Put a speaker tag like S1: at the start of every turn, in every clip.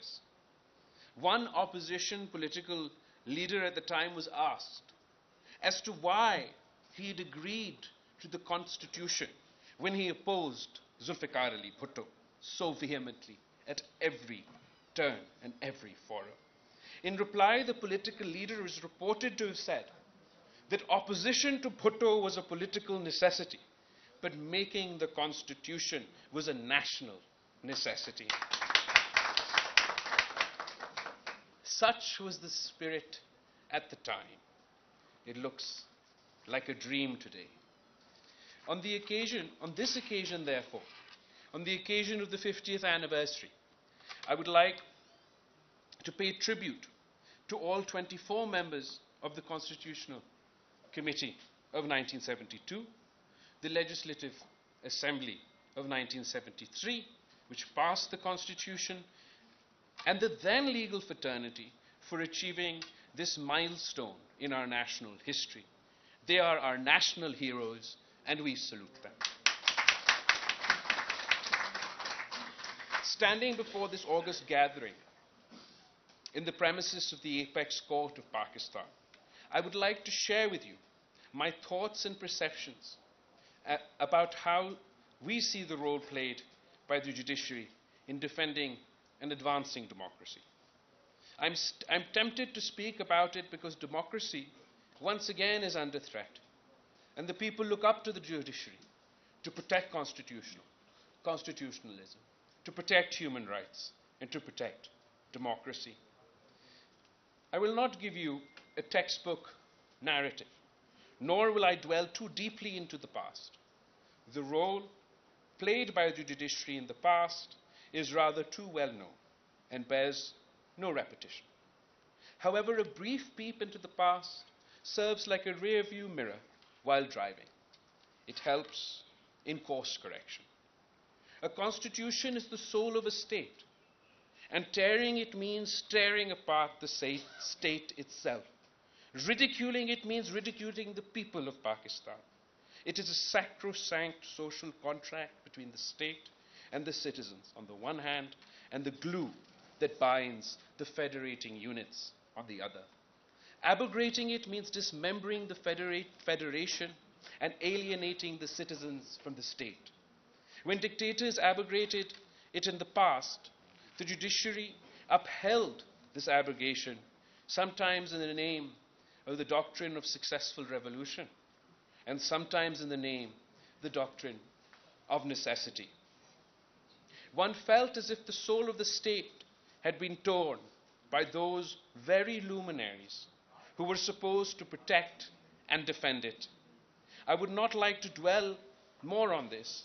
S1: Congress. One opposition political leader at the time was asked as to why he had agreed to the constitution when he opposed Zulfikar Ali Bhutto so vehemently at every turn and every forum. In reply, the political leader is reported to have said that opposition to Bhutto was a political necessity, but making the constitution was a national necessity. Such was the spirit at the time. It looks like a dream today. On this occasion, therefore, on the occasion of the 50th anniversary, I would like to pay tribute to all 24 members of the Constitutional Committee of 1972, the Legislative Assembly of 1973, which passed the Constitution, and the then legal fraternity for achieving this milestone in our national history. They are our national heroes, and we salute them. Standing before this august gathering in the premises of the Apex Court of Pakistan, I would like to share with you my thoughts and perceptions about how we see the role played by the judiciary in defending and advancing democracy. I'm tempted to speak about it because democracy, once again, is under threat. And the people look up to the judiciary to protect constitutionalism, to protect human rights, and to protect democracy. I will not give you a textbook narrative, nor will I dwell too deeply into the past. The role played by the judiciary in the past is rather too well known and bears no repetition. However, a brief peep into the past serves like a rear-view mirror while driving. It helps in course correction. A constitution is the soul of a state, and tearing it means tearing apart the state itself. Ridiculing it means ridiculing the people of Pakistan. It is a sacrosanct social contract between the state and the citizens on the one hand, and the glue that binds the federating units on the other. Abrogating it means dismembering the federation and alienating the citizens from the state. When dictators abrogated it in the past, the judiciary upheld this abrogation, sometimes in the name of the doctrine of successful revolution, and sometimes in the name of the doctrine of necessity. One felt as if the soul of the state had been torn by those very luminaries who were supposed to protect and defend it. I would not like to dwell more on this.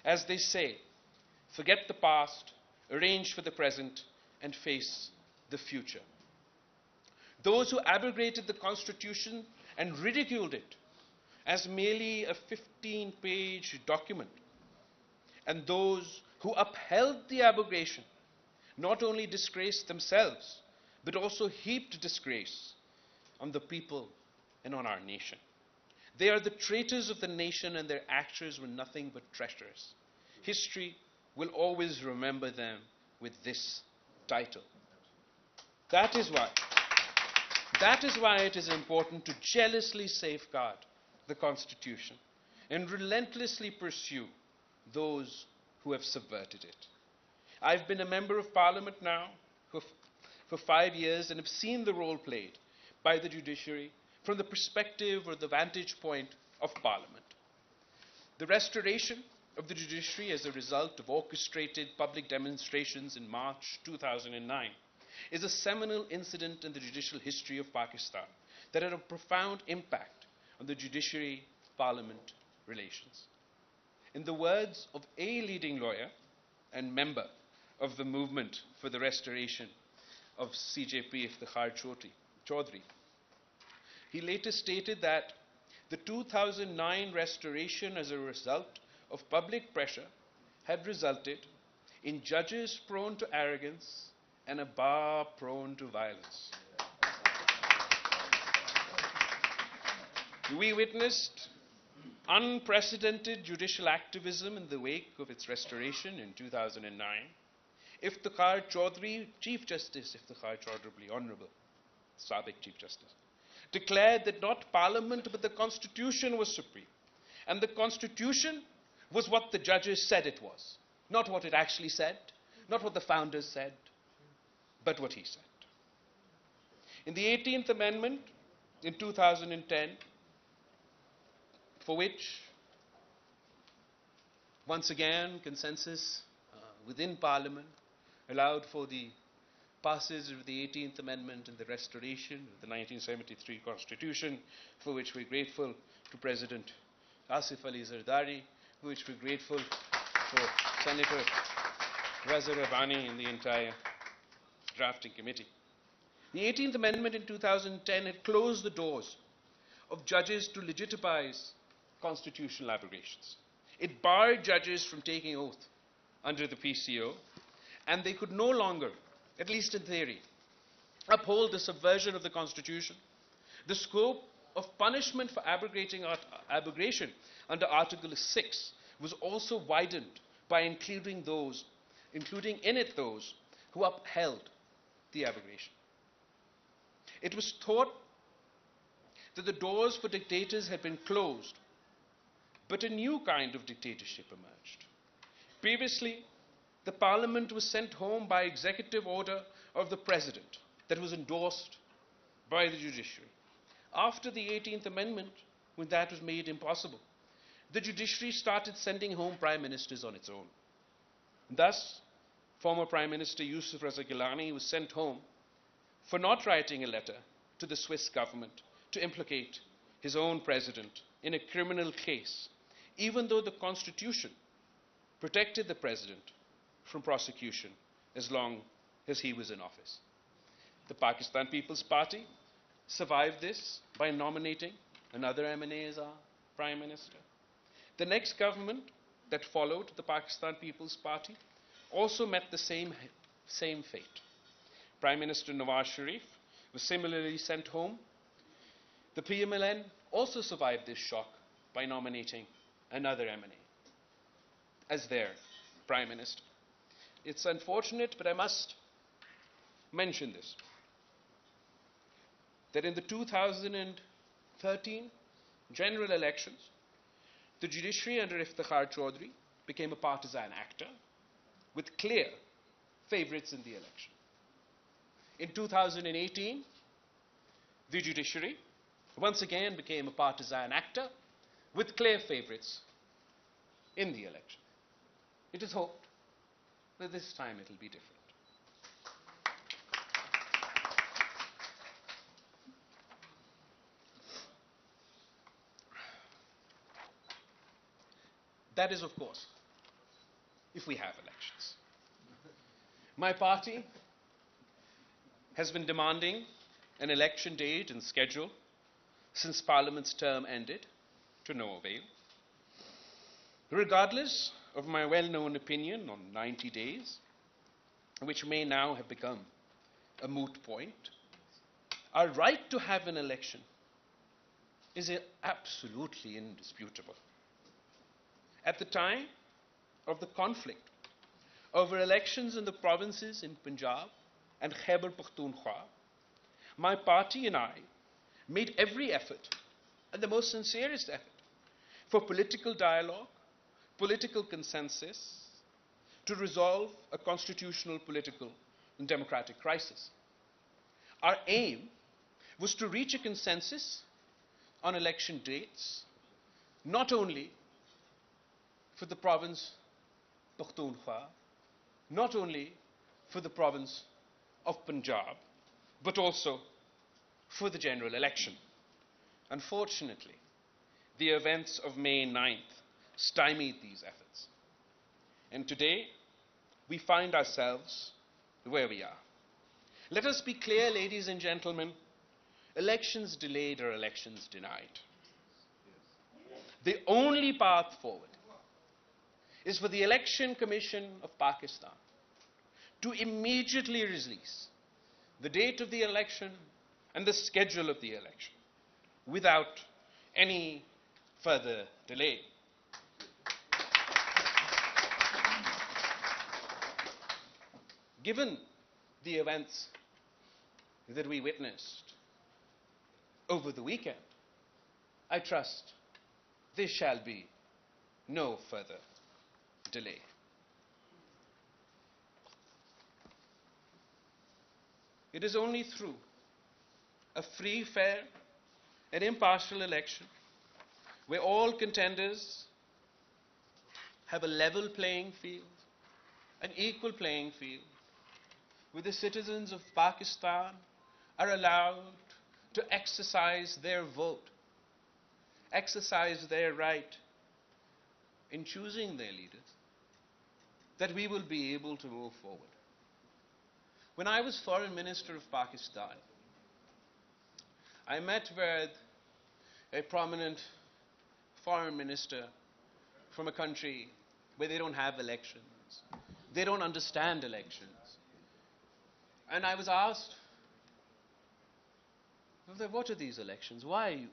S1: As they say, forget the past, arrange for the present, and face the future. Those who abrogated the Constitution and ridiculed it as merely a 15-page document, and those who upheld the abrogation not only disgraced themselves, but also heaped disgrace on the people and on our nation. They are the traitors of the nation, and their actions were nothing but treacherous. History will always remember them with this title. That is why it is important to jealously safeguard the Constitution and relentlessly pursue those who have subverted it. I've been a member of Parliament now for 5 years and have seen the role played by the judiciary from the perspective or the vantage point of Parliament. The restoration of the judiciary as a result of orchestrated public demonstrations in March 2009 is a seminal incident in the judicial history of Pakistan that had a profound impact on the judiciary-parliament relations. In the words of a leading lawyer and member of the movement for the restoration of CJP Iftikhar Chaudhry, he later stated that the 2009 restoration as a result of public pressure had resulted in judges prone to arrogance and a bar prone to violence. We witnessed unprecedented judicial activism in the wake of its restoration in 2009. Iftikhar Chaudhry, Chief Justice Iftikhar Chaudhry, Honorable Sabiq Chief Justice, declared that not Parliament but the Constitution was supreme. And the Constitution was what the judges said it was. Not what it actually said, not what the founders said, but what he said. In the 18th Amendment in 2010, for which, once again, consensus within Parliament allowed for the passage of the 18th Amendment and the restoration of the 1973 Constitution, for which we're grateful to President Asif Ali Zardari, for which we're grateful for Senator Raza Rabbani and the entire drafting committee. The 18th Amendment in 2010 had closed the doors of judges to legitimize constitutional abrogations. It barred judges from taking oath under the PCO, and they could no longer, at least in theory, uphold the subversion of the Constitution. The scope of punishment for abrogation under Article 6 was also widened by including in it those who upheld the abrogation. It was thought that the doors for dictators had been closed, but a new kind of dictatorship emerged. Previously, the Parliament was sent home by executive order of the President that was endorsed by the judiciary. After the 18th Amendment, when that was made impossible, the judiciary started sending home prime ministers on its own. Thus, former Prime Minister Yusuf Raza Gilani was sent home for not writing a letter to the Swiss government to implicate his own president in a criminal case, even though the Constitution protected the president from prosecution as long as he was in office. The Pakistan People's Party survived this by nominating another MNA as our Prime Minister. The next government that followed, the Pakistan People's Party, also met the same fate. Prime Minister Nawaz Sharif was similarly sent home. The PMLN also survived this shock by nominating another MNA as their Prime Minister. It's unfortunate, but I must mention this, that in the 2013 general elections, the judiciary under Iftikhar Chaudhry became a partisan actor with clear favorites in the election. In 2018, the judiciary once again became a partisan actor with clear favorites in the election. It is hoped that this time it will be different. That is, of course, if we have elections. My party has been demanding an election date and schedule since Parliament's term ended, to no avail. Regardless of my well-known opinion on 90 days, which may now have become a moot point, our right to have an election is absolutely indisputable. At the time of the conflict over elections in the provinces in Punjab and Khyber Pakhtunkhwa, my party and I made every effort, and the most sincerest effort, for political dialogue, political consensus, to resolve a constitutional, political, and democratic crisis. Our aim was to reach a consensus on election dates, not only for the province Pakhtunkhwa, not only for the province of Punjab, but also for the general election. Unfortunately, the events of May 9th stymied these efforts. And today, we find ourselves where we are. Let us be clear, ladies and gentlemen, elections delayed are elections denied. The only path forward is for the Election Commission of Pakistan to immediately release the date of the election and the schedule of the election without any further delay. given the events that we witnessed over the weekend, I trust there shall be no further delay. It is only through a free, fair, and impartial election where all contenders have a level playing field, an equal playing field, where the citizens of Pakistan are allowed to exercise their vote, exercise their right in choosing their leaders, that we will be able to move forward. When I was Foreign Minister of Pakistan, I met with a prominent foreign minister from a country where they don't have elections. They don't understand elections. And I was asked, what are these elections? Why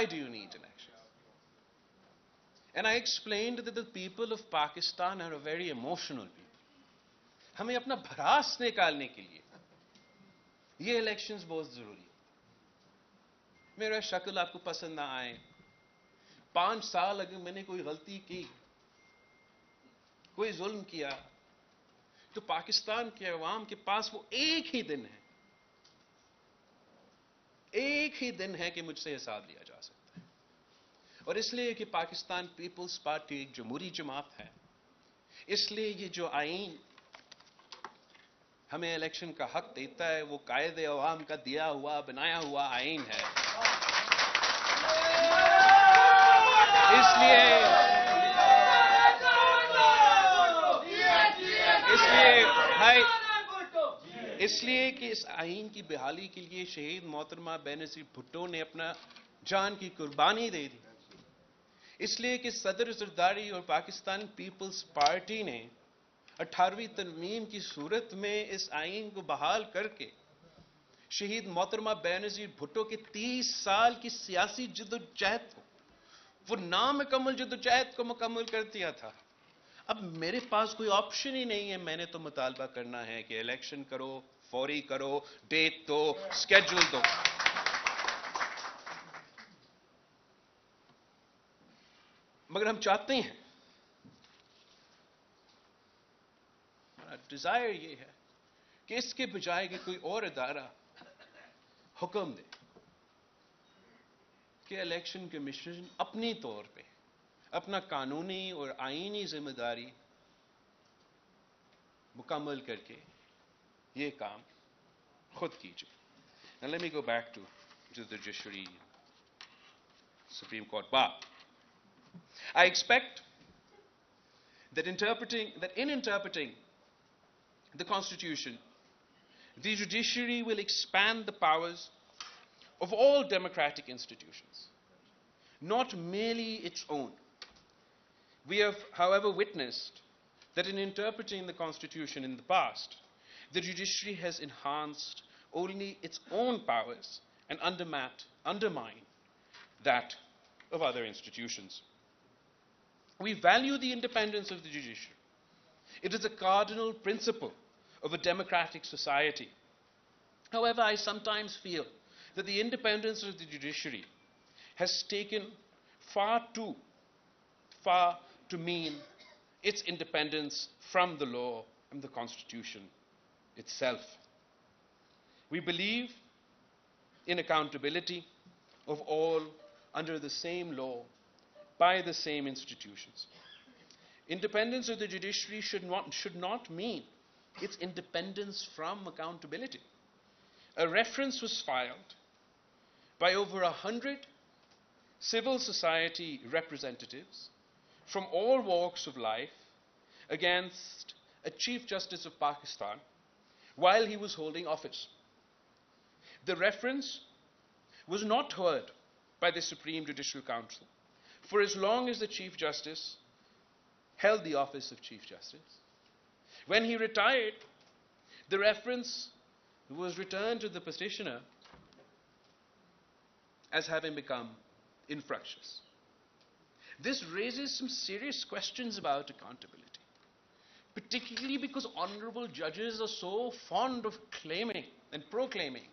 S1: do you need elections? And I explained that the people of Pakistan are a very emotional people. हमें अपना भड़ास निकालने के लिए ये elections बहुत जरूरी है. मेरा शक्ल आपको पसंद ना आए, 5 साल अगर मैंने कोई गलती की, कोई जुल्म किया, तो पाकिस्तान के अवाम के पास वो एक ही दिन है कि मुझसे हिसाब लिया जा सकता है. और इसलिए कि पाकिस्तान पीपल्स पार्टी एक जमहूरी जमात है, इसलिए ये जो आईन हमें इलेक्शन का हक देता है, वो कायदे अवाम का दिया हुआ बनाया हुआ आईन है. इसलिए कि इस आईन की बहाली के लिए शहीद मोहतरमा बेनजीर भुट्टो ने अपना जान की कुर्बानी दे दी. इसलिए कि सदर जरदारी और पाकिस्तान पीपल्स पार्टी ने 18वीं तरमीम की सूरत में इस आईन को बहाल करके शहीद मोहतरमा बेनजीर भुट्टो के 30 साल की सियासी जद्दोजहद को, वो नामुकम्मल जद्दोजहद को मुकम्मल कर दिया था. अब मेरे पास कोई ऑप्शन ही नहीं है. मैंने तो मुतालबा करना है कि इलेक्शन करो, फौरी करो, डेट दो, स्केड्यूल दो. मगर हम चाहते हैं, डिजायर ये है कि इसके बजाय कि कोई और अदारा हुक्म दे कि इलेक्शन कमीशन अपनी तौर पे अपना कानूनी और आईनी जिम्मेदारी मुकम्मल करके ये काम खुद कीजिए. Now let me go back to the judiciary, Supreme Court bar. I expect that in interpreting the Constitution, the judiciary will expand the powers of all democratic institutions, not merely its own. We have, however, witnessed that in interpreting the Constitution in the past, the judiciary has enhanced only its own powers and undermined that of other institutions. We value the independence of the judiciary. It is a cardinal principle of a democratic society. However, I sometimes feel that the independence of the judiciary has taken far too far to mean its independence from the law and the Constitution itself. We believe in accountability of all under the same law by the same institutions. Independence of the judiciary should not mean its independence from accountability. A reference was filed by over 100 civil society representatives from all walks of life against a Chief Justice of Pakistan while he was holding office. The reference was not heard by the Supreme Judicial Council for as long as the Chief Justice held the office of Chief Justice. When he retired, the reference was returned to the petitioner as having become infructuous. This raises some serious questions about accountability. particularly because honorable judges are so fond of claiming and proclaiming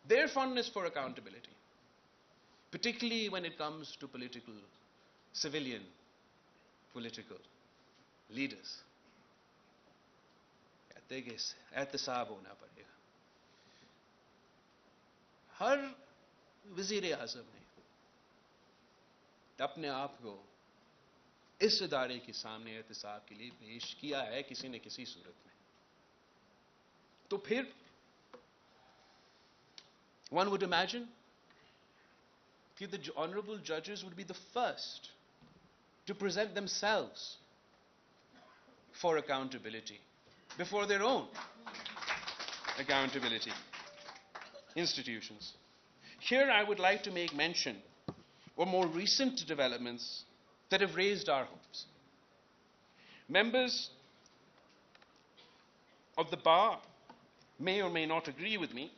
S1: their fondness for accountability, particularly when it comes to civilian political leaders. कहते हैं कि एहतसाब होना पड़ेगा. हर वजीर आज़म ने अपने आप को इस इदारे के सामने एहतसाब के लिए पेश किया है किसी न किसी सूरत में. तो फिर one would imagine that the honorable judges would be the first to present themselves for accountability before their own accountability institutions. Here I would like to make mention of more recent developments that have raised our hopes. Members of the bar may or may not agree with me,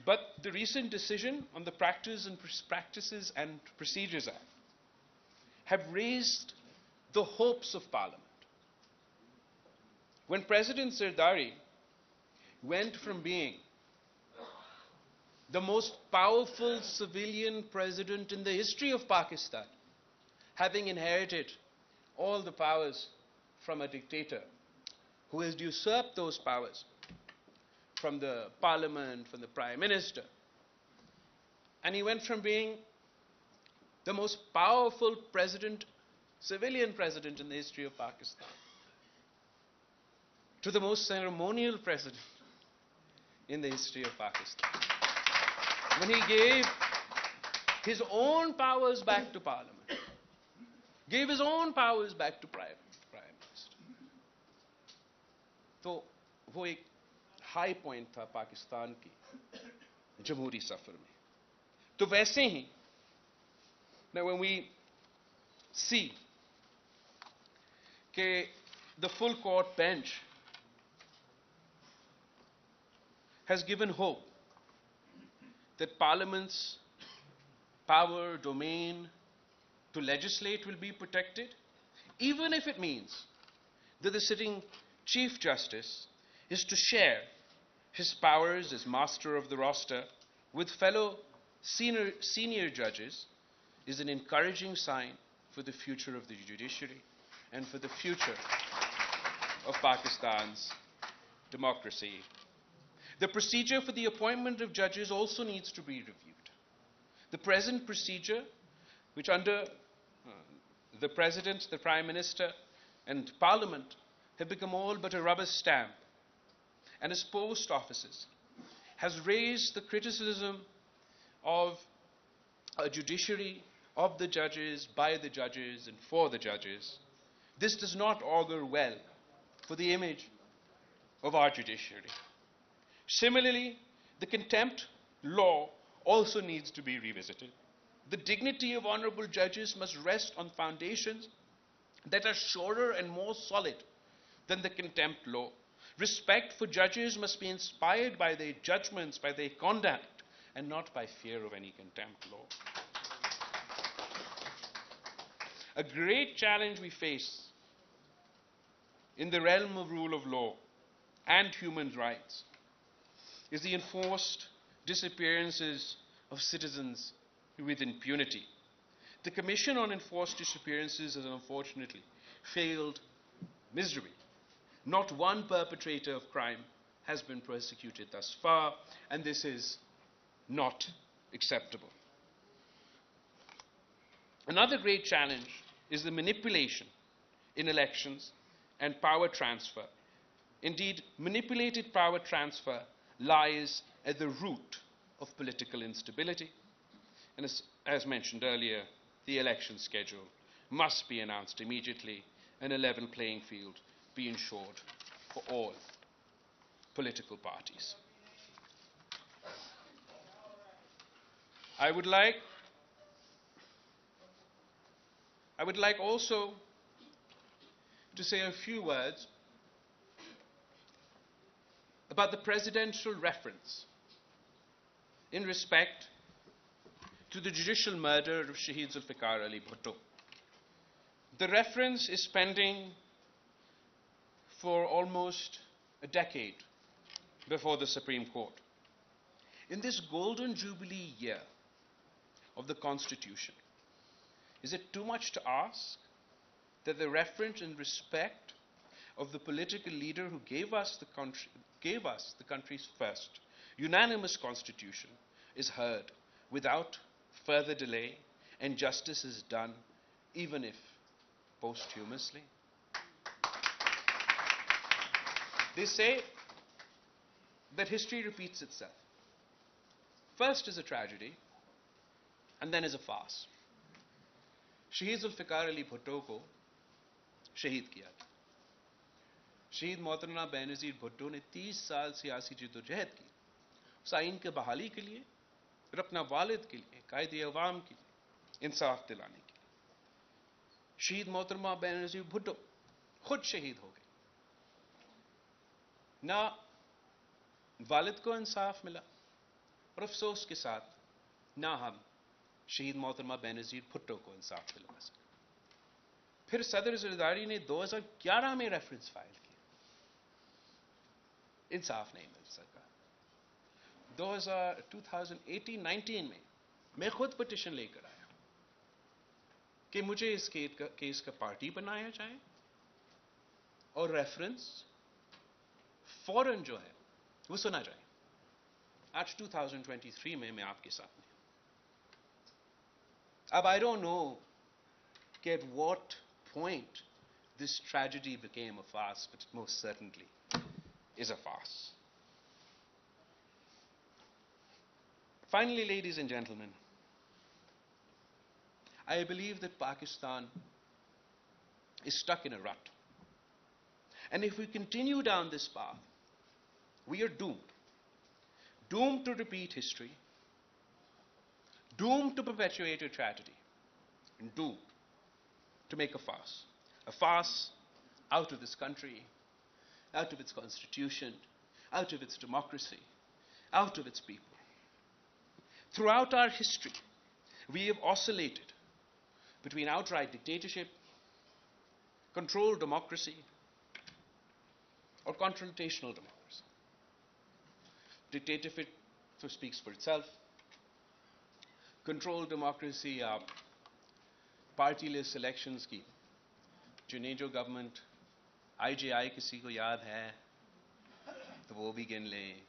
S1: but the recent decision on the Practices and Procedures Act have raised the hopes of Parliament. When President Zardari went from being the most powerful civilian president in the history of Pakistan, having inherited all the powers from a dictator who has usurped those powers from the parliament, from the prime minister, and he went from being the most powerful president, civilian president in the history of Pakistan, to the most ceremonial president in the history of Pakistan, when he gave his own powers back to Parliament, gave his own powers back to Prime Minister. तो वो एक high point था पाकिस्तान की जमहूरी सफर में. तो वैसे ही, now when we see that the full court bench has given hope that Parliament's power, domain to legislate will be protected, even if it means that the sitting Chief Justice is to share his powers as master of the roster with fellow senior judges, is an encouraging sign for the future of the judiciary and for the future of Pakistan's democracy. The procedure for the appointment of judges also needs to be reviewed. The present procedure, which under the President, the Prime Minister, and Parliament have become all but a rubber stamp, and as post offices, has raised the criticism of a judiciary, of the judges, by the judges, and for the judges. This does not augur well for the image of our judiciary. Similarly, the contempt law also needs to be revisited. The dignity of honorable judges must rest on foundations that are surer and more solid than the contempt law. Respect for judges must be inspired by their judgments, by their conduct, and not by fear of any contempt law. A great challenge we face in the realm of rule of law and human rights is the enforced disappearances of citizens with impunity. The Commission on Enforced Disappearances has unfortunately failed miserably. Not one perpetrator of crime has been prosecuted thus far, and this is not acceptable. Another great challenge is the manipulation in elections and power transfer. Indeed, manipulated power transfer lies at the root of political instability. And as mentioned earlier, the election schedule must be announced immediately and a level playing field be ensured for all political parties. I would like also to say a few words about the presidential reference in respect to the judicial murder of Shaheed Zulfikar Ali Bhutto. The reference is pending for almost a decade before the Supreme Court. In this golden jubilee year of the Constitution, is it too much to ask that the reverence and respect of the political leader who gave us the country's first unanimous Constitution is heard without further delay, and justice is done, even if posthumously? They say that history repeats itself. First is a tragedy, and then is a farce. शहीद जुल्फ़िकार अली भुट्टो को शहीद किया गया। शहीद मोहतरमा बेनज़ीर भुट्टो ने 30 साल सियासी जद्दोजहद की उस आइन के बहाली के लिए और अपना वालिद के लिए, कायदे अवाम के लिए इंसाफ दिलाने के लिए। शहीद मोहतरमा बेनज़ीर भुट्टो खुद शहीद हो गए। ना वालिद को इंसाफ मिला और अफसोस के साथ ना हम शहीद मोहतरमा बेनज़ीर भुट्टो को इंसाफ दिलवा सके। फिर सदर ज़रदारी ने 2011 में रेफरेंस फाइल किया, इंसाफ नहीं मिल सका। 2018-19 में मैं खुद पिटिशन लेकर आया कि मुझे इस केस का पार्टी बनाया जाए और रेफरेंस फौरन जो है वो सुना जाए। आज 2023 में मैं आपके साथ हूं। अब I don't know at what point this tragedy became a farce, but it most certainly is a farce. Finally, ladies and gentlemen, I believe that Pakistan is stuck in a rut. And if we continue down this path, we are doomed. Doomed to repeat history, doomed to perpetuate a tragedy, and doomed to make a farce out of this country, out of its constitution, out of its democracy, out of its people. Throughout our history, we have oscillated between outright dictatorship, controlled democracy, or confrontational democracy. Dictatorship speaks for itself. Controlled democracy, party-less elections की जिन्हें जो government IJI किसी को याद है तो वो भी गिन लें,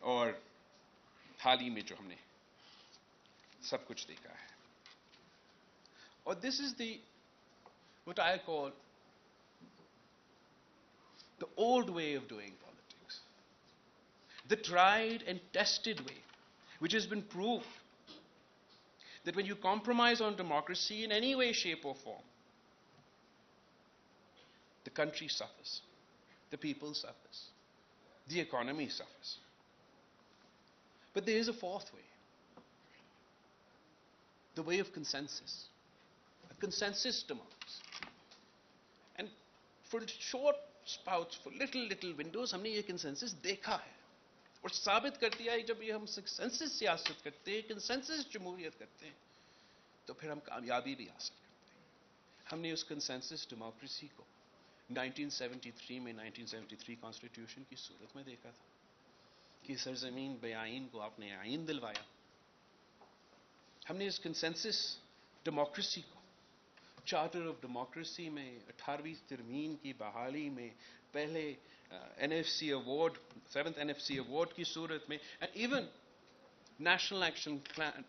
S1: और हाल ही में जो हमने सब कुछ देखा है. और this is what I call the old way of doing politics, the tried and tested way, which has been proved that when you compromise on democracy in any way, shape or form, the country suffers, the people suffers, the economy suffers. But there is a fourth way, the way of consensus, a consensus democracy. And for short spouts, for little windows, हमने ये consensus देखा है और साबित कर दिया है जब ये हम consensus सियासत करते हैं, consensus जमहूरियत करते हैं, तो फिर हम कामयाबी भी हासिल करते हैं. हमने उस consensus democracy को 1973 में 1973 कॉन्स्टिट्यूशन की सूरत में देखा था कि सरजमीन बेआइन को आपने आइन दिलवाया. हमने इस कंसेंसस डेमोक्रेसी को चार्टर ऑफ डेमोक्रेसी में 18वीं तरमीम की बहाली में पहले NFC award, 7th NFC award की सूरत में, and even national action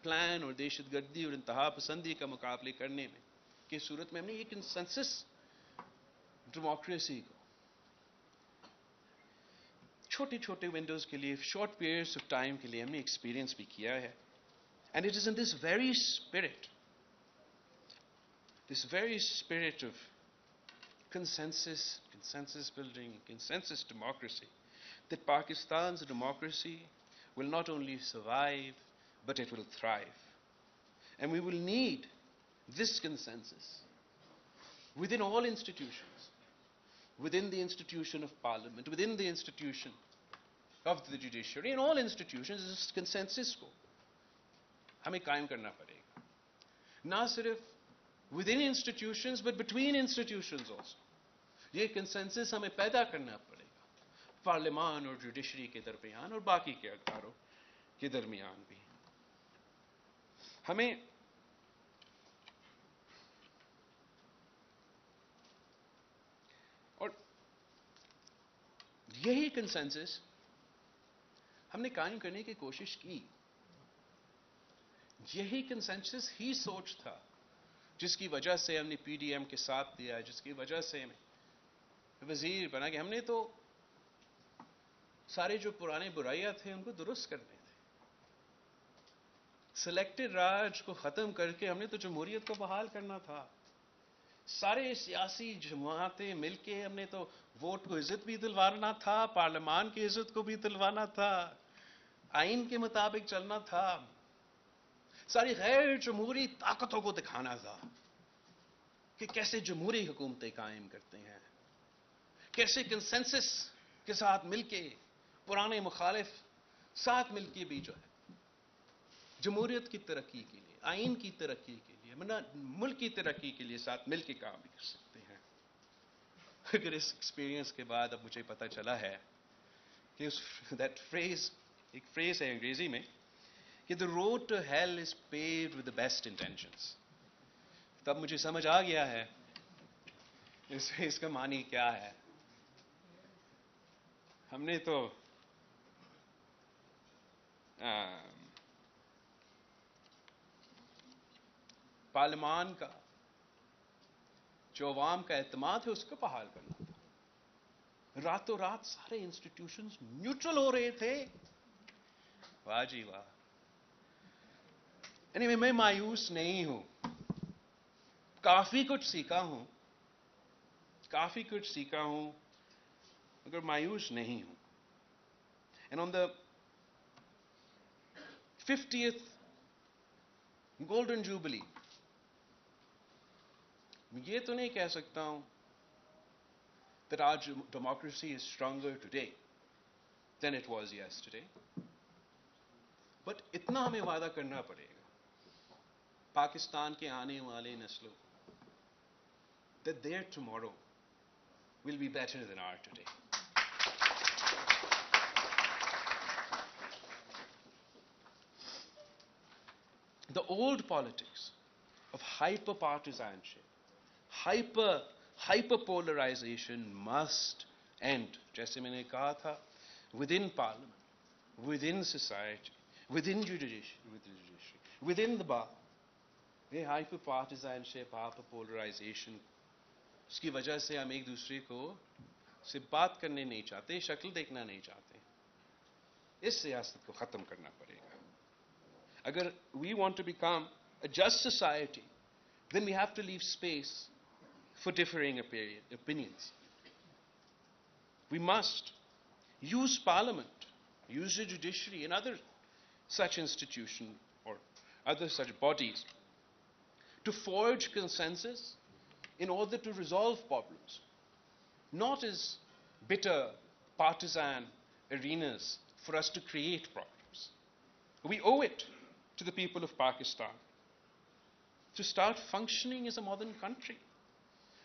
S1: plan और दहशतगर्दी और इंतहा पसंदी का मुकाबले करने में की सूरत में हमने ये कंसेंसस डेमोक्रेसी को छोटे छोटे विंडोज के लिए, शॉर्ट पीरियड्स ऑफ टाइम के लिए हमने एक्सपीरियंस भी किया है. And it is in this very spirit of consensus building, consensus democracy, that Pakistan's democracy will not only survive, but it will thrive. And we will need this consensus within all institutions, within the institution of parliament, within the institution of the judiciary, in all institutions, this consensus को हमें कायम करना पड़ेगा. ना सिर्फ within institutions, but between institutions also. ये consensus हमें पैदा करना पड़ेगा, पार्लियामान और जुडिशरी के दरमियान और बाकी के अदारों के दरमियान भी। हमें और यही कंसेंसस हमने कायम करने की कोशिश की। यही कंसेंसस ही सोच था जिसकी वजह से हमने पीडीएम के साथ दिया, जिसकी वजह से हमें वजीर बना कि हमने तो सारे जो पुराने बुराइयां थे उनको दुरुस्त करने थे। सिलेक्टेड राज को खत्म करके हमने तो जमहूरियत को बहाल करना था। सारे सियासी जमातें मिलके हमने तो वोट को इज्जत भी दिलवाना था, पार्लियामान की इज्जत को भी दिलवाना था, आइन के मुताबिक चलना था, सारी गैर जमहूरी ताकतों को दिखाना था कि कैसे जमहूरी हुकूमतें कायम करते हैं, कैसे कंसेंसस के साथ मिलके पुराने मुखालिफ साथ मिलके भी जो है जमहूरियत की तरक्की के लिए, आइन की तरक्की के लिए, मुल्क की तरक्की के लिए साथ मिलके काम भी कर सकते हैं। अगर इस एक्सपीरियंस के बाद अब मुझे पता चला है कि दैट फ्रेज, एक फ्रेज है अंग्रेजी में कि the road to hell is paved with the best intentions, तब मुझे समझ आ गया है इसका मानी क्या है। हमने तो पार्लियामान का जो अवाम का एतमाद है उसको बहाल करना था। रातों रात सारे इंस्टीट्यूशंस न्यूट्रल हो रहे थे। वाह जी वाह। एनीवे, मैं मायूस नहीं हूं, काफी कुछ सीखा हूं, मगर मायूस नहीं हूं। And on the 50th golden jubilee ये तो नहीं कह सकता हूं that our democracy is stronger today than it was yesterday, but इतना हमें वादा करना पड़ेगा पाकिस्तान के आने वाले नस्लों को that their tomorrow will be better than our today. The old politics of hyper-partisanship, hyper-polarization must end. जैसे मैंने कहा था, within parliament, within society, within judiciary, within the bar. ये hyper-partisanship, hyper-polarization, उसकी वजह से हम एक दूसरे को से बात करने नहीं चाहते, शक्ल देखना नहीं चाहते। इस सियासत को खत्म करना पड़ेगा। Agar we want to become a just society, then we have to leave space for differing opinions. We must use parliament, use the judiciary and other such institutions or other such bodies to forge consensus in order to resolve problems, not as bitter partisan arenas for us to create problems. We owe it to the people of Pakistan to start functioning as a modern country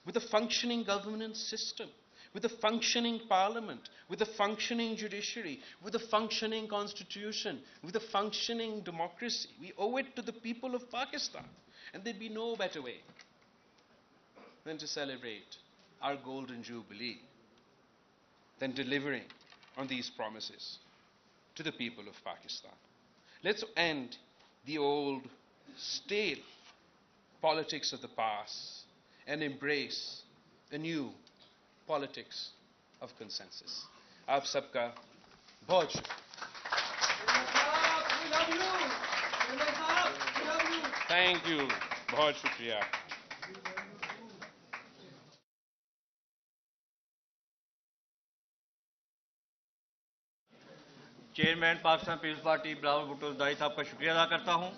S1: with a functioning governance system, with a functioning parliament, with a functioning judiciary, with a functioning constitution, with a functioning democracy. We owe it to the people of Pakistan, and there'd be no better way than to celebrate our golden jubilee than delivering on these promises to the people of Pakistan. Let's end the old, stale politics of the past and embrace a new politics of consensus. आप सबका बहुत शुक्रिया। Thank you. बहुत शुक्रिया।
S2: Chairman Pakistan peoples party Bilawal Bhutto Zardari sahab का शुक्रिया अदा करता हूं।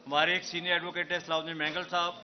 S2: हमारे एक सीनियर एडवोकेट है सलाउद्दीन महंगल साहब,